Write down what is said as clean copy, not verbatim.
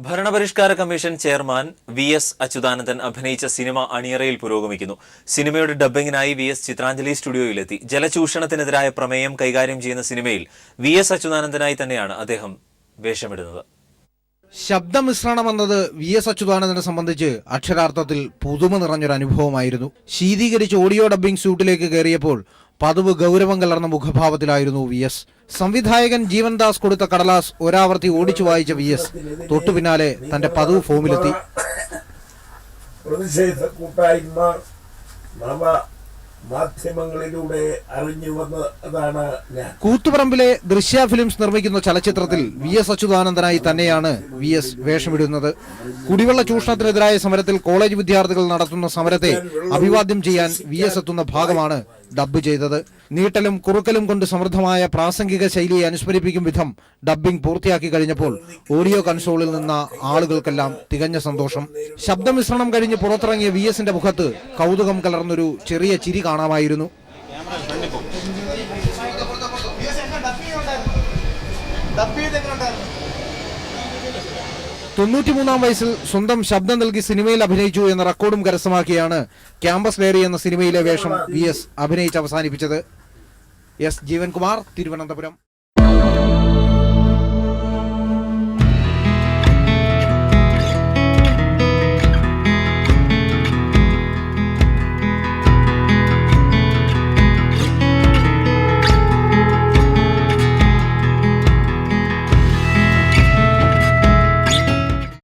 ഭരണപരിഷ്കാര commission chairman VS. Achuthanandan അഭിനയിച്ച cinema അണിയറയിൽ പുരോഗമിക്കുന്നു. സിനിമയുടെ ഡബ്ബിംഗിനായി വി.എസ്. ചിത്രാഞ്ജലി സ്റ്റുഡിയോയിലെത്തി. ജലചൂഷണത്തിനെതിരായ പ്രമേയം കൈകാര്യം ചെയ്യുന്ന സിനിമയിൽ വി.എസ്. അച്യുതാനന്ദനായി തന്നെയാണ് അദ്ദേഹം വേഷമിടുന്നത്. ശബ്ദമിശ്രണമെന്നത് വി.എസ്. അച്യുതാനന്ദനെ സംബന്ധിച്ച് അക്ഷരാർത്ഥത്തിൽ പുതുമ നിറഞ്ഞൊരു അനുഭവമായിരുന്നു. ശീതീകരിച്ച് ഓഡിയോ ഡബ്ബിംഗ് സ്യൂട്ടിലേക്ക് കയറിയപ്പോൾ പതിവ് ഗൗരവം കലർന്ന മുഖഭാവത്തിലായിരുന്നു വി.എസ്. സംവിധായകൻ ജീവൻദാസ് കൊടുത്ത കടലാസ് ഒരാവർത്തി ഓടിച്ചു വായിച്ച വി.എസ്. തൊട്ടു പിന്നാലെ തന്റെ പതിവ് ഫോമിലെത്തി. മാധ്യമങ്ങളിലൂടെ അറിഞ്ഞു വന്നതാണ് ഞാൻ. കൂത്തുപറമ്പിലെ ദൃശ്യ ഫിലിംസ് നിർമ്മിക്കുന്ന ചലച്ചിത്രത്തിൽ വി.എസ്. അച്യുതാനന്ദനായി തന്നെയാണ് വി.എസ്. വേഷമിടുന്നത്. കുടിവെള്ള ചൂഷണത്തിനെതിരായ സമരത്തിൽ കോളേജ് വിദ്യാർത്ഥികൾ നടത്തുന്ന സമരത്തെ അഭിവാദ്യം ചെയ്യാൻ വി.എസ്. എത്തുന്ന ഭാഗമാണ് ഡബ്ബ് ചെയ്തത്. നീട്ടലും കുറുക്കലും കൊണ്ട് സമൃദ്ധമായ പ്രാസംഗിക ശൈലിയെ അനുസ്മരിപ്പിക്കും വിധം ഡബ്ബിംഗ് പൂർത്തിയാക്കി കഴിഞ്ഞപ്പോൾ ഓഡിയോ കൺസോളിൽ നിന്ന ആളുകൾക്കെല്ലാം തികഞ്ഞ സന്തോഷം. ശബ്ദമിശ്രണം കഴിഞ്ഞ് പുറത്തിറങ്ങിയ വി.എസിന്റെ മുഖത്ത് കൗതുകം കലർന്നൊരു ചെറിയ ചിരി കാണാമായിരുന്നു. 93-ാം വയസ്സിൽ സ്വന്തം ശബ്ദം നൽകി സിനിമയിൽ അഭിനയിച്ചു എന്ന റെക്കോർഡും കരസ്ഥമാക്കിയാണ് ക്യാമ്പസ് ഡയറി എന്ന സിനിമയിലെ വേഷം വി.എസ്. അഭിനയിച്ച് അവസാനിപ്പിച്ചത്. എസ്. ജീവൻകുമാർ, തിരുവനന്തപുരം.